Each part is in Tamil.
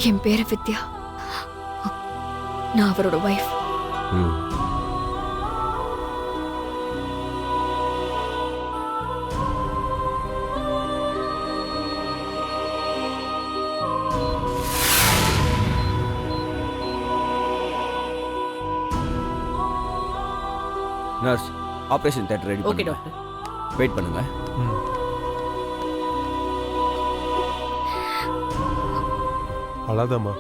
என் பேரு வித்யா. நான் அவரோட wife. Nurse, operation theatre ready okay பண்ணுங்க. டாக்டர். வெயிட் பண்ணுங்க. அழாதம்மா,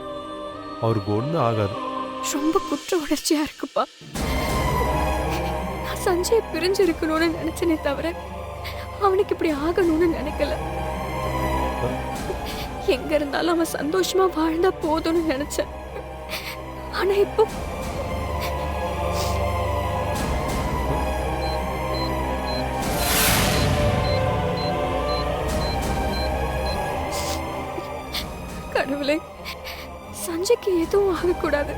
அவருக்கு ஒன்றும் ஆகாது. ரொம்ப குற்ற உணர்ச்சியா இருக்குப்பா. நான் சஞ்சய் பிரிஞ்சு இருக்கணும்னு நினைச்சனே தவிர அவனுக்கு இப்படி ஆகணும்னு நினைக்கல. எங்க இருந்தாலும் அவன் சந்தோஷமா வாழ்ந்தா போதும்னு நினைச்சேன். ஆனா இப்போ கடவுளே, சஞ்சய்க்கு எதுவும் ஆகக்கூடாது.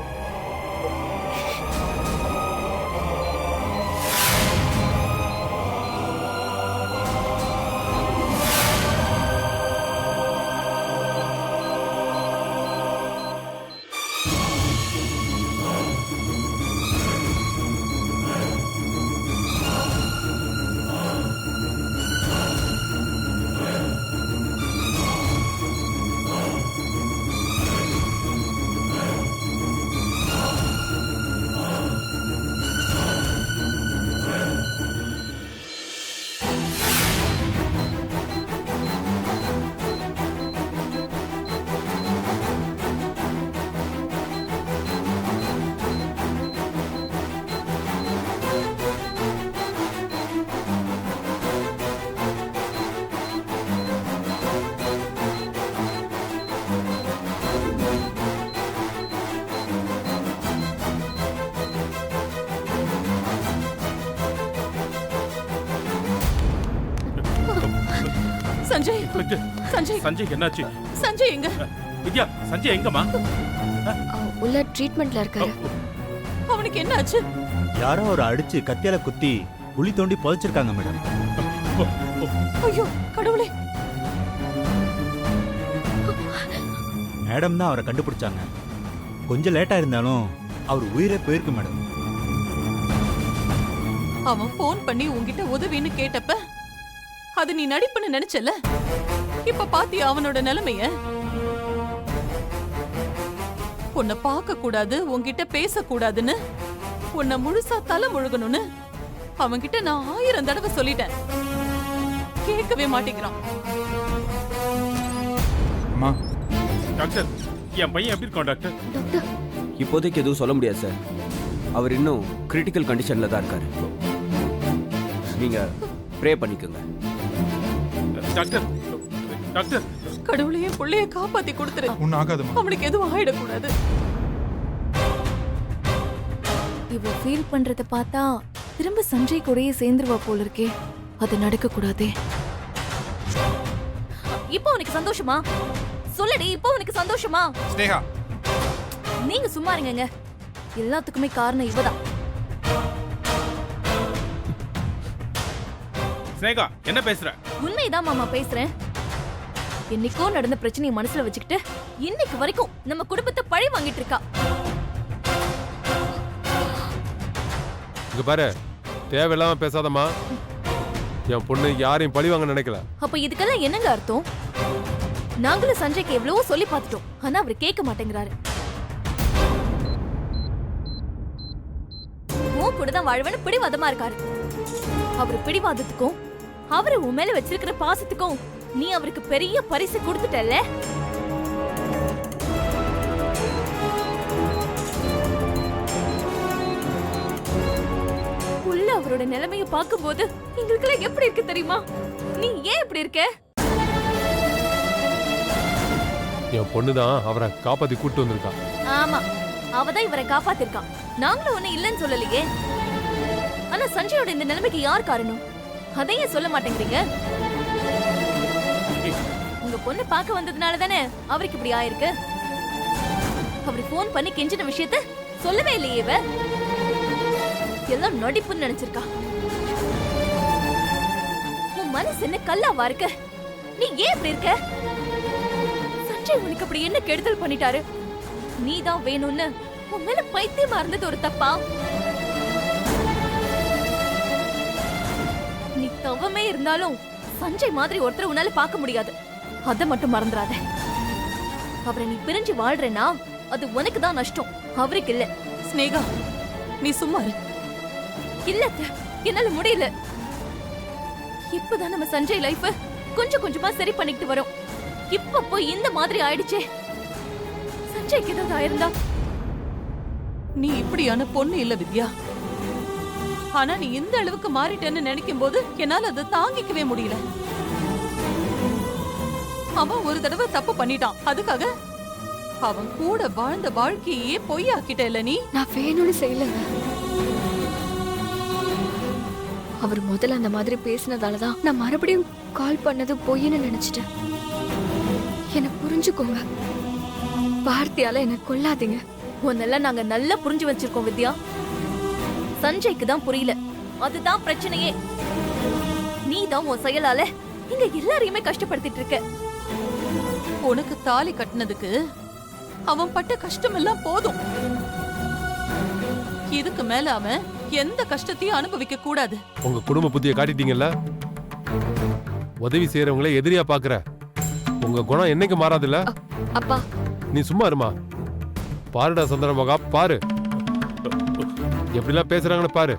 சஞ்சய், சஞ்சய், சஞ்சய் என்னாச்சு? சஞ்சய் எங்க? வித்யா, சஞ்சய் எங்கம்மா? உள்ள ட்ரீட்மெண்ட்ல இருக்காரு. அவனுக்கு என்ன ஆச்சு? யாரோ ஒரு அடிச்சு கத்தியால குத்தி குழி தோண்டி புதைச்சிருக்காங்க மேடம். ஐயோ கடவுளே! மேடம் தான் அவரை கண்டுபிடிச்சாங்க. கொஞ்சம் லேட்டா இருந்தாலும் அவர் உயிரே போயிருக்கு மேடம். அவன் போன் பண்ணி உன்கிட்ட உதவின்னு கேட்டப்ப அது நீ நடிப்புன்னு நினைச்சல. இப்ப பாத்தியா அவனோட நிலைமைய? உன்னை பார்க்க கூடாது, உன்கிட்ட பேசக்கூடாதுன்னு, உன்னை முழுசா தலை முழுகணும்னு அவன்கிட்ட நான் 1000 தடவை சொல்லிட்டேன். கேட்கவே மாட்டேங்கிறான். அம்மா, டாக்டர், என் பையன் எப்படி இருக்கான் டாக்டர்? இப்போதைக்கு எதுவும் சொல்ல முடியாது சார். அவர் இன்னும் கிரிட்டிக்கல் கண்டிஷன்ல தான் இருக்காரு. நீங்க ப்ரே பண்ணிக்கோங்க. டாக்டர், டாக்டர், கடவுளையே புள்ளைய காப்பாத்தி கொடுத்துரு. ஒன்னும் ஆகாதுமா. அவனுக்கு எதுவும் ஆயிடக்கூடாது. இவ ஃபீல் பண்றத பார்த்தா திரும்ப சஞ்சய் கூடயே சேர்ந்துருவா போல இருக்கே. அது நடக்க கூடாதே. இப்போ உனக்கு சந்தோஷமா? சொல்லடி, இப்போ உனக்கு சந்தோஷமா? ஸ்னேகா, நீங்க சும்மா இருங்கங்க. எல்லாத்துக்குமே காரணம் இவதான். ஸ்னேகா, என்ன பேசுற? உண்மைதான் மாமா பேசுறேன். என்னைக்கோ நடந்த பிரச்சனையை மனசுல வச்சுக்கிட்டு இன்னைக்கு வரைக்கும் நம்ம குடும்பத்தை பழி வாங்கிட்டு இருக்கா. இங்க பாரு, தேவையில்லாம பேசாதம்மா. என் பொண்ணு யாரையும் பழி வாங்க நினைக்கல. அப்ப இதுக்கெல்லாம் என்னங்க அர்த்தம்? நாங்களும் சஞ்சய்க்கு எவ்வளவோ சொல்லி பார்த்துட்டோம். ஆனா அவர் கேட்க மாட்டேங்கிறாரு. உன் கூட தான் வாழ்வேன்னு பிடிவாதமா இருக்காரு. அவர் பிடிவாதத்துக்கும் அவரு உன் மேல வச்சிருக்கிற பாசத்துக்கும் நீ அவருக்கு பெரிய பரிசு கொடுத்துட்டல்ல. உள்ள அவரோட நிலைமைய பார்க்கும்போது எங்களுக்கெல்லாம் எப்படி இருக்கு தெரியுமா? நீ ஏன் இப்படி இருக்க? என் பொண்ணுதான் அவரை காப்பாத்தி கூட்டு வந்திருக்கா. ஆமா, அவதான் இவரை காப்பாத்திருக்கான். நாங்களும் ஒண்ணு இல்லைன்னு சொல்லலையே. ஆனா சஞ்சயோட இந்த நிலைமைக்கு யார் காரணம்? அதையும் சொல்ல மாட்டேங்கிறீங்க. உங்க பொண்ணு பார்க்க வந்ததுனால தானே அவருக்கு இப்படி ஆயிருக்கு. அவரு போன் பண்ணி கெஞ்சின விஷயத்த சொல்லவே இல்லையே. இவ எல்லாம் நடிப்புன்னு நினைச்சிருக்கா. உன் மனசு என்ன கல்லாவா இருக்க? நீ ஏன் இப்படி இருக்க? சஞ்சய் உனக்கு அப்படி என்ன கெடுதல் பண்ணிட்டாரு? நீதான் வேணும்னு உன் மேல பைத்தியமா இருந்தது ஒரு தப்பா? நீ தவமே இருந்தாலும் சஞ்சய் மாதிரி ஒருத்தர் உன்னால பார்க்க முடியாது. அத மட்டும் மறந்துடாத. அவரை நீ பிரிஞ்சு வாழ்றேன்னா அது உனக்கு தான் நஷ்டம், அவருக்கு இல்ல. ஸ்னேகா, நீ சும்மா இரு. இல்ல அத்தை, என்னால முடியல. இப்பதான் நம்ம சஞ்சய் லைஃப் கொஞ்சம் கொஞ்சமா சரி பண்ணிட்டு வரோம். இப்ப போய் இந்த மாதிரி ஆயிடுச்சே. சஞ்சய்க்கு ஏதாவது ஆயிருந்தா? நீ இப்படியான பொண்ணு இல்ல வித்யா. ஆனா நீ இந்த அளவுக்கு மாறிட்டேன்னு நினைக்கும் போது என்னால அதை தாங்கிக்கவே முடியல. அவன் ஒரு தடவை தப்பு பண்ணிட்டான், அதுக்காக அவன் கூட வாழ்ந்த வாழ்க்கையே பொய்யாக்கிட்ட இல்ல நீ? நான் வேணும்னு செய்யலங்க. அவர் முதல்ல அந்த மாதிரி பேசினதாலதான் நான் மறுபடியும் கால் பண்ணது பொய்ன்னு நினைச்சிட்டேன். என்ன புரிஞ்சுக்கோங்க. வார்த்தையால என்ன கொல்லாதீங்க. உன்னெல்லாம் நாங்க நல்லா புரிஞ்சு வச்சிருக்கோம் வித்யா. சஞ்சய்க்கு தான் புரியல, அதுதான் பிரச்சனையே. நீ தான் உன் செயலால இங்க எல்லாரையுமே கஷ்டப்படுத்திட்டு இருக்க. உனக்கு தாலி கட்டினதுக்கு அவன் பட்ட கஷ்டம் எல்லாம் போதும். இதுக்கு மேல அவன் எந்த கஷ்டத்தையும் அனுபவிக்க கூடாது. உங்க குடும்ப புத்திய காட்டிட்டீங்கல்ல. உதவி செய்யறவங்களே எதிரியா பாக்குற உங்க குணம் என்னைக்கு மாறாதுல்ல. அப்பா, நீ சும்மா இருமா. பாருடா சந்திரமகா, பாரு எப்படிலாம் பேசுறாங்கன்னு பாரு.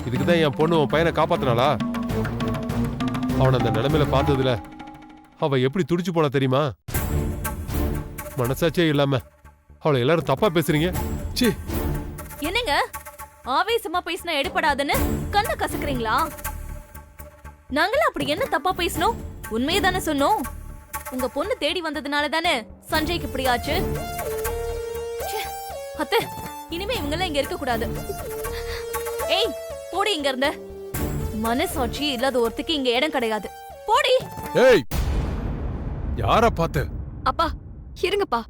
இதுக்குதான் என் பொண்ணு உன் பையனை காப்பாத்தினாளா? அவன் அந்த நிலைமையில பார்த்ததுல அவ எப்படி துடிச்சு போனா தெரியுமா? மனசாச்சே இல்லாம அவளை எல்லாரும் தப்பா பேசுறீங்க. சீ, என்னங்க ஆவேசமா பேசினா எடுபடாதுன்னு கண்ணை கசக்குறீங்களா? நாங்களும் அப்படி என்ன தப்பா பேசணும்? உண்மையை தானே சொன்னோம். உங்க பொண்ணு தேடி வந்ததுனால தானே சஞ்சய்க்கு இப்படி ஆச்சு. ச்சே, அத்தை, இனிமே இவங்கெல்லாம் இங்க இருக்க கூடாது. ஏய், போடி இங்க இருந்த. மனசாட்சி இல்லாத ஒருத்துக்கு இங்க இடம் கிடையாது. போடி. ஏய், யார பார்த்த? அப்பா இருங்கப்பா.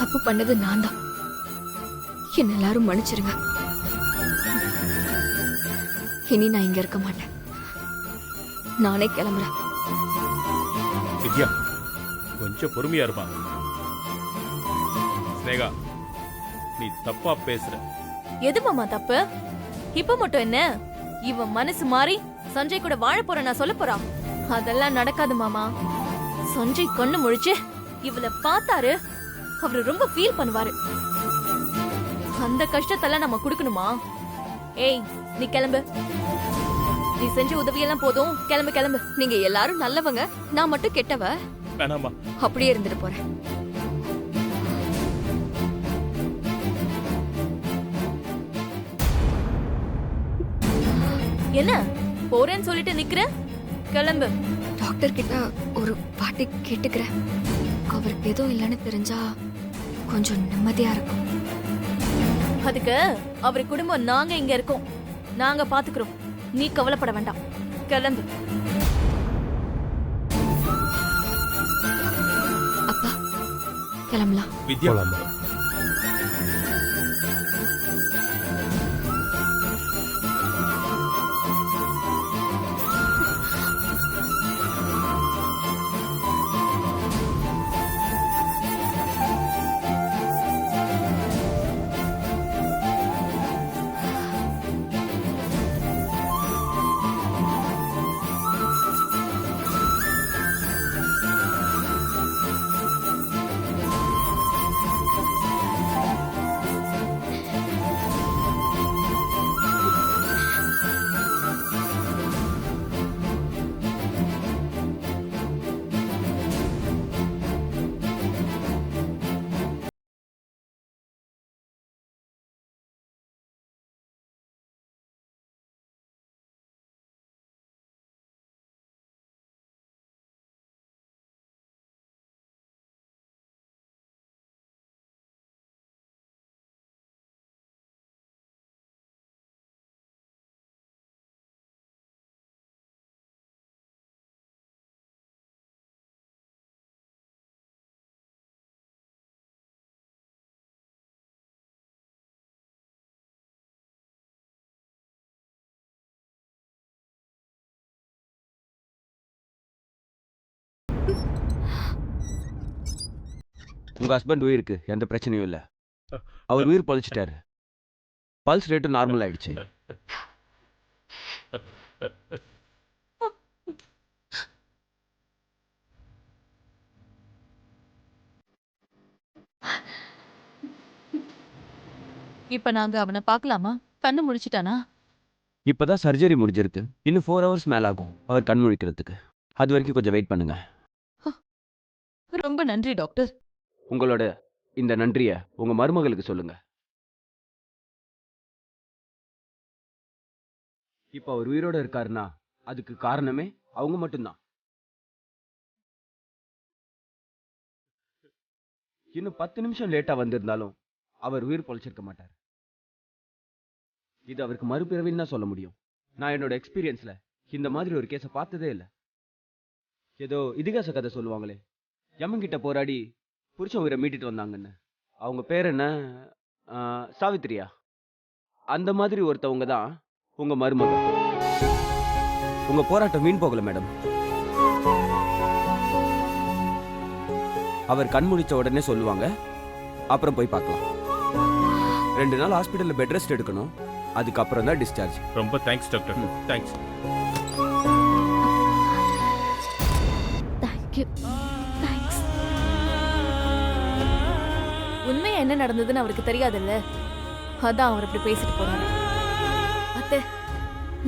தப்பு பண்ணது நான் தான். என்ன எல்லாரும் மன்னிச்சிருங்க. இனி நான் இங்க இருக்க மாட்டேன். நானே கிளம்புறேன். வித்யா, கொஞ்சம் பொறுமையா இருப்பா. ஸ்னேகா, நீ தப்பா பேசுற. எது மாமா தப்பு? இப்ப மட்டும் என்ன இவன் மனசு மாறி சஞ்சய் கூட வாழ போற நான் சொல்ல போறா? அதெல்லாம் நடக்காது மாமா. சஞ்சய் கண்ணு முழிச்சு இவள பார்த்தாரு, அவரு ரொம்ப ஃபீல் பண்ணுவாரு. அந்த கஷ்டத்தெல்லாம் நம்ம கொடுக்கணுமா? ஏய், நீ கிளம்பு. நீ செஞ்ச உதவியெல்லாம் போதும். கிளம்பு கிளம்பு. நீங்க எல்லாரும் நல்லவங்க, நான் மட்டும் கெட்டவ. வேணாமா? அப்படியே இருந்துட்டு போறேன். என்ன போறேன்னு சொல்லிட்டு நிக்கிற? கிளம்பு. டாக்டர் கிட்ட ஒரு பாட்டி கேட்டுக்கிறேன். அவருக்கு எதுவும் இல்லைன்னு தெரிஞ்சா கொஞ்சம் நிம்மதியா இருக்கும். அதுக்கு அவர் குடும்பம் நாங்க இங்க இருக்கோம், நாங்க பாத்துக்கிறோம். நீ கவலைப்பட வேண்டாம். கிளம்பு. அப்பா, கிளம்பலாம். வித்யா, போலாமா? உங்க ஹஸ்பண்ட் உயிருக்கு எந்த பிரச்சனையும் இல்லை. அவர் உயிர் பொழைச்சிட்டாரு. பல்ஸ் ரேட்டும் நார்மல் ஆயிடுச்சு. இப்ப நாங்க அவனை பார்க்கலாமா? கண்ணு முழிச்சிட்டானா? இப்பதான் சர்ஜரி முடிஞ்சிருக்கு. இன்னும் 4 hours மேல ஆகும் அவர் கண் முழிக்கிறதுக்கு. அது வரைக்கும் கொஞ்சம் வெயிட் பண்ணுங்க. ரொம்ப நன்றி டாக்டர். உங்களோட இந்த நன்றியை உங்க மருமகளுக்கு சொல்லுங்க. இப்ப அவர் உயிரோட இருக்காருன்னா அதுக்கு காரணமே அவங்க மட்டும்தான். இன்னும் 10 நிமிஷம் லேட்டா வந்திருந்தாலும் அவர் உயிர் பொழைச்சிருக்க மாட்டார். இது அவருக்கு மறுபிறவின்னு தான் சொல்ல முடியும். நான் என்னோட எக்ஸ்பீரியன்ஸ்ல இந்த மாதிரி ஒரு கேஸை பார்த்ததே இல்லை. ஏதோ இதிகாச கதை சொல்லுவாங்களே, யமன்கிட்ட போராடி புருஷன் உயிரை மீட்டிட்டு வந்தாங்கன்னு. அவங்க பேர் என்ன, சாவித்திரியா? அந்த மாதிரி ஒருத்தவங்க தான் உங்க மருமகள். உங்க போராட்டம் வீண் போகல மேடம். அவர் கண் முழிச்ச உடனே சொல்லுவாங்க, அப்புறம் போய் பார்க்கலாம். 2 நாள் ஹாஸ்பிட்டல்ல பெட் ரெஸ்ட் எடுக்கணும். அதுக்கப்புறம் தான் டிஸ்சார்ஜ். ரொம்ப thanks doctor. Thanks. Thank you. Thanks. உண்மையா என்ன நடந்ததுன்னு அவருக்கு தெரியாதுல்ல, அதான் அவர் இப்படி பேசிட்டு போறாரு. அத்தை,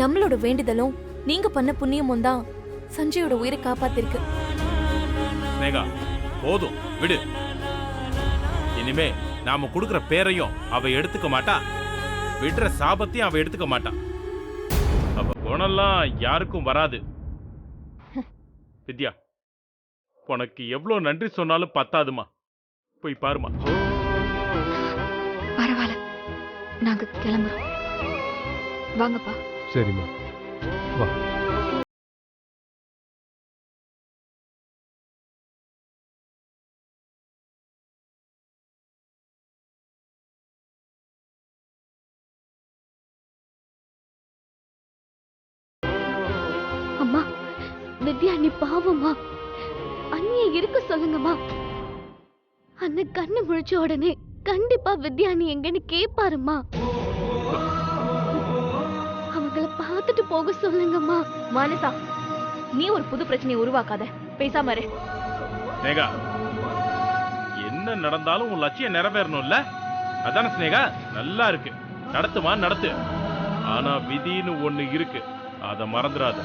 நம்மளோட வேண்டுதலும் நீங்க பண்ண புண்ணியமும் தான் சஞ்சயோட உயிரை காப்பாத்திருக்கு. ஸ்னேகா போதும் விடு. இனிமே நாம கொடுக்கிற பேரையும் அவ எடுத்துக்க மாட்டா, விடுற சாபத்தையும் அவ எடுத்துக்க மாட்டா. அவ குணம்லாம் யாருக்கும் வராது. வித்யா, உனக்கு எவ்வளவு நன்றி சொன்னாலும் பத்தாதுமா. போய் பாருமா. பரவாயில்ல, நாங்க கிளம்புறோம். வாங்கப்பா. சரிம்மா, வா. அம்மா, வித்யா நீ பாவம்மா. அண்ணிய இருக்க சொல்லுங்கம்மா. அண்ணன் கண்ணு முழிச்ச உடனே கண்டிப்பா வித்யா நீ எங்கன்னு கேப்பாருமா. அவங்கள பார்த்துட்டு போக சொல்லுங்கம்மா. மானசா, நீ ஒரு புது பிரச்சனையை உருவாக்காத, பேசாம இரு. ஸ்னேகா, என்ன நடந்தாலும் உன் லட்சியம் நிறைவேறணும்ல? அதான ஸ்னேகா? நல்லா இருக்கு, நடத்துமா நடத்து. ஆனா விதின்னு ஒண்ணு இருக்கு, அத மறந்துடாத.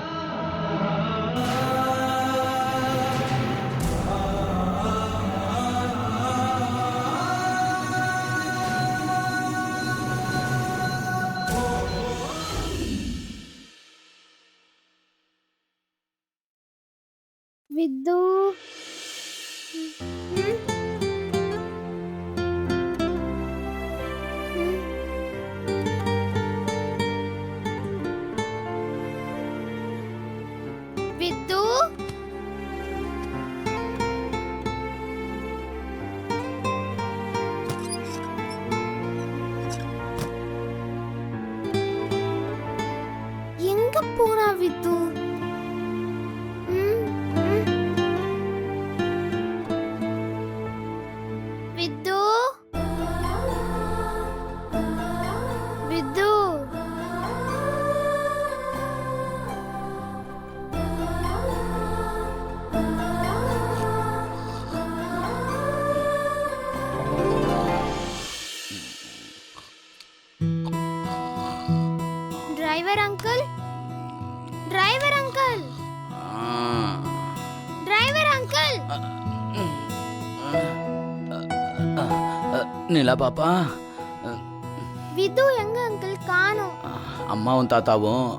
வித்து, வித்து, எங்க போறா Vidhu? Vidhu, Vidhu, driver uncle, driver uncle, driver uncle. Nila பாப்பா, விது எங்க அங்கிள் காணோம்? அம்மாவும் தாத்தாவும்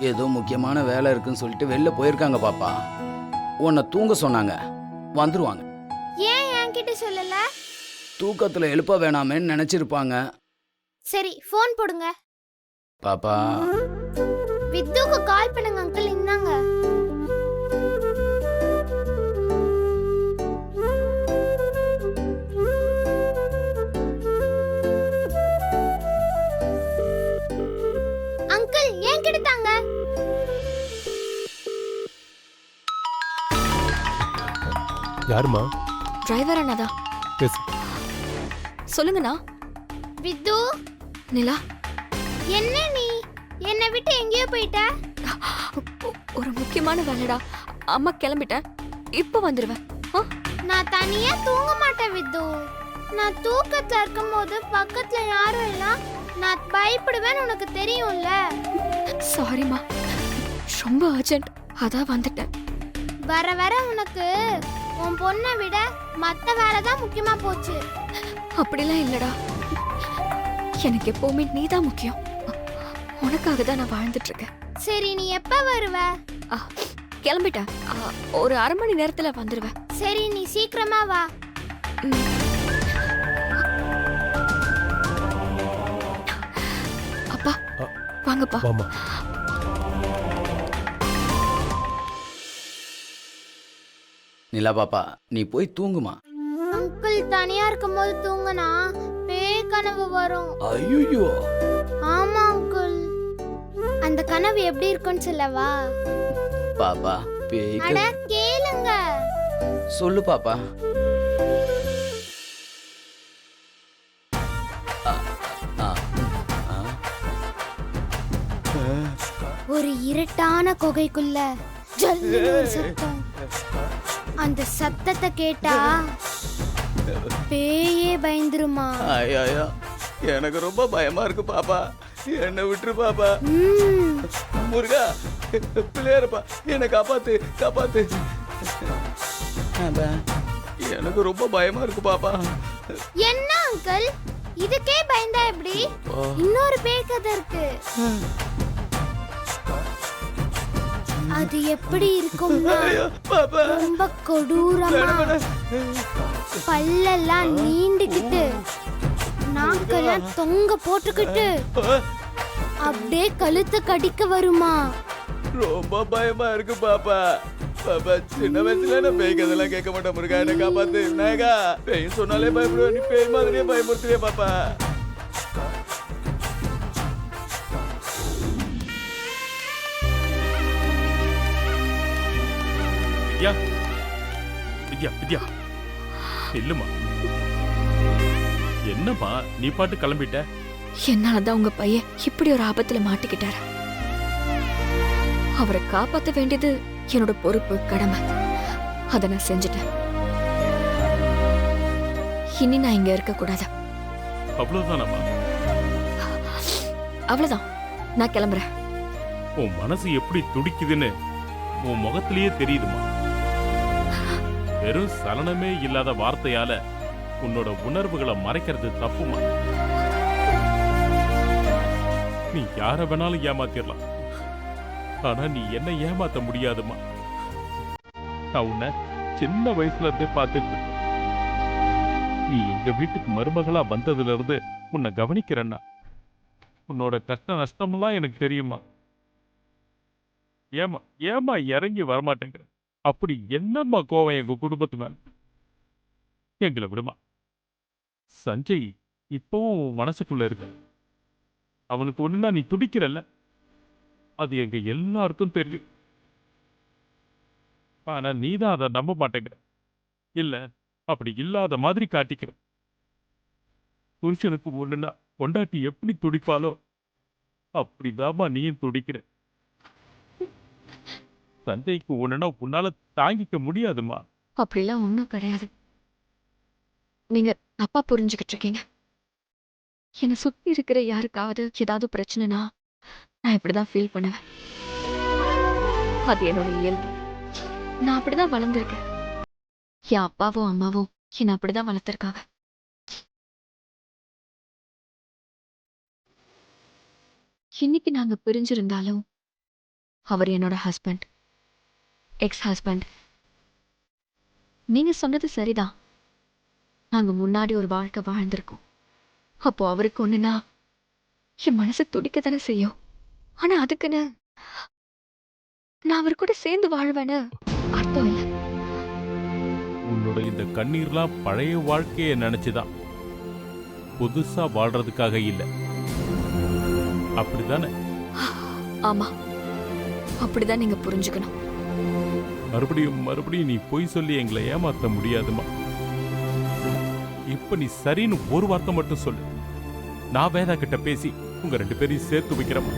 ஏதோ முக்கியமான வேலை இருக்குன்னு சொல்லிட்டு வெளில போயிருக்காங்க பாப்பா. உன்னை தூங்க சொன்னாங்க, வந்துருவாங்க. ஏன் என்கிட்ட சொல்லல? தூக்கத்துல எழுப்ப வேணாமேன்னு நினைச்சிருப்பாங்க. சரி, ஃபோன் போடுங்க. பாப்பா, வித்துக்கு கால் பண்ணுங்க அங்கிள். இந்தாங்க. அங்கிள் ஏன் கிடத்தாங்க? யாருமா? டிரைவர் அண்ணாதான். பேசு. சொல்லுங்கண்ணா. வித்து, நிலா, என்ன நீ என்னை விட்டு எங்கேயோ போயிட்ட? ஒரு முக்கியமான வேலைடா. அம்மா கிளம்பிட்டேன், இப்ப வந்துருவேன். நான் தனியா தூங்க மாட்டேன் வித்து. நான் தூக்கத்துல இருக்கும்போது பக்கத்துல யாரும் இல்ல, நான் பயப்படுவேன்னு உனக்கு தெரியும்ல. சாரிம்மா, ரொம்ப அர்ஜென்ட், அதான் வந்துட்டேன். வர வர உனக்கு உன் பொண்ணை விட மத்த வேலை தான் முக்கியமா போச்சு. அப்படிலாம் இல்லடா, எனக்கு எப்பவுமே நீதான் முக்கியம். உனக்காக தான் நான் வாழ்ந்துட்டு இருக்கேன். சரி, நீ எப்ப வருவ? கிளம்பிட்டேன், ஒரு அரை மணி நேரத்துல வந்துருவேன். சரி, நீ சீக்கிரமா வா. அப்பா வாங்கப்பா. வாமா. நிலா பாப்பா, நீ போய் தூங்குமா. அங்கிள் தனியா இருக்கும்போது தூங்கினா பேய் கனவு வரும். ஐயோ. ஆமா அங்கிள், அந்த கனவு எப்படி இருக்குன்னு சொல்லவா? பாப்பா, அட பேய் கேளுங்க. சொல்லு பாப்பா. ஒரு இருட்டான குகைக்குள்ள ஜல்லுன்னு ஒரு சத்தம். அந்த சத்தத்தை கேட்டா பேயே பயந்துருமா. ஐயா, எனக்கு ரொம்ப பயமா இருக்கு பாப்பா, என்ன விட்டுரு பாப்பா. முருகா, பிள்ளையாரப்பா, என்னை காப்பாத்து காப்பாத்து. எனக்கு ரொம்ப பயமா இருக்கு பாப்பா. என்ன அங்கிள், இதுக்கே பயந்தா எப்படி? இன்னொரு பேய் கதை இருக்கு. அது எப்படி இருக்கும்னா ரொம்ப கொடூரமா, பல்லெல்லாம் நீண்டுக்கிட்டு நாக்கெல்லாம் தொங்க போட்டுக்கிட்டு அப்படியே கழுத்து கடிக்க வருமா. ரொம்ப பயமா இருக்கு பாப்பா. பாப்பா, சின்ன வயசுல நான் பேய் கதெல்லாம் கேட்க மாட்டேன். முருகா, என்ன காப்பாத்து. நாயகா, பேய் சொன்னாலே பயப்படுவேன், நீ பேய் மாதிரியே பயமுறுத்துறிய பாப்பா. வித்யா, வித்யா, வித்யா, இல்லம்மா. என்னம்மா நீ பாட்டு கிளம்பிட்ட? என்னாலதான் உங்க பையன் இப்படி ஒரு ஆபத்துல மாட்டிக்கிட்டாரு. அவரை காப்பாத்த வேண்டியது என்னோட பொறுப்பு, கடமை. அதை நான் செஞ்சுட்டேன். இனி நான் இங்க இருக்க கூடாது. அவ்வளவுதானம்மா? அவ்வளவுதான், நான் கிளம்புறேன். உன் மனசு எப்படி துடிக்குதுன்னு உன் முகத்திலேயே தெரியுதுமா. வெறும் சலனமே இல்லாத வார்த்தையால உன்னோட உணர்வுகளை மறைக்கிறது தப்புமா. நீ யார வேணாலும் ஏமாத்திடலாம், ஆனா நீ என்ன ஏமாத்த முடியாதுமா. நான் உன்னை சின்ன வயசுல இருந்தே பார்த்துட்டு இருக்கேன். நீ எங்க வீட்டுக்கு மருமகளா வந்ததுல இருந்து உன்னை கவனிக்கிறேன்னா உன்னோட கஷ்ட நஷ்டம்லாம் எனக்கு தெரியுமா. ஏமா ஏமா இறங்கி வரமாட்டேங்கிற? அப்படி என்னம்மா கோவம் எங்க குடும்பத்து மேல? எங்களை விடுமா. சஞ்சய் இப்பவும் மனசுக்குள்ள இருக்கு. அவனுக்கு ஒண்ணுன்னா நீ துடிக்கிறல்ல, அது எங்க எல்லாருக்கும் தெரியும். ஆனா நீதான் அதை நம்ப மாட்டேங்கிற. இல்ல, அப்படி இல்லாத மாதிரி காட்டிக்கிற. புருஷனுக்கு ஒண்ணுன்னா பொண்டாட்டி எப்படி துடிப்பாலோ அப்படிதாம்மா நீயும் துடிக்கிற. சஞ்சய்க்கு ஒண்ணுன்னா உன்னால தாங்கிக்க முடியாதுமா. அப்படிலாம் ஒண்ணும் கிடையாது. நீங்க தப்பா புரிஞ்சுக்கிட்டு இருக்கீங்க. என்னை சுத்தி இருக்கிற யாருக்காவது ஏதாவது பிரச்சனைனா நான் இப்படிதான் ஃபீல் பண்ணுவேன். அது என்னோட இயல்பு. நான் அப்படிதான் வளர்ந்துருக்கேன். என் அப்பாவோ அம்மாவோ என்னை அப்படிதான் வளர்த்திருக்காங்க. இன்னைக்கு நாங்க பிரிஞ்சிருந்தாலும் அவர் என்னோட ஹஸ்பண்ட், எக்ஸ் ஹஸ்பண்ட். நீங்க சொன்னது சரிதான். நாங்க முன்னாடி ஒரு வாழ்க்கை வாழ்ந்திருக்கோம். அப்போ அவருக்கு ஒண்ணுன்னா என் மனசு துடிக்க தானே செய்யும். ஆனா அதுக்குன்னு நான் அவர் கூட சேர்ந்து வாழ்வேன்னு அர்த்தம் இல்லை. உன்னோட இந்த கண்ணீர்லாம் பழைய வாழ்க்கையை நினைச்சுதான், புதுசா வாழ்றதுக்காக இல்ல. அப்படிதானே? ஆமா, அப்படிதான் நீங்க புரிஞ்சுக்கணும். மறுபடியும் மறுபடியும் நீ பொய் சொல்லி எங்களை ஏமாத்த முடியாதுமா. இப்ப நீ சரின்னு ஒரு வார்த்தை மட்டும் சொல்லு. நான் வேதா கிட்ட பேசி உங்க 2 பேரையும் சேர்த்து வைக்கிறேன்.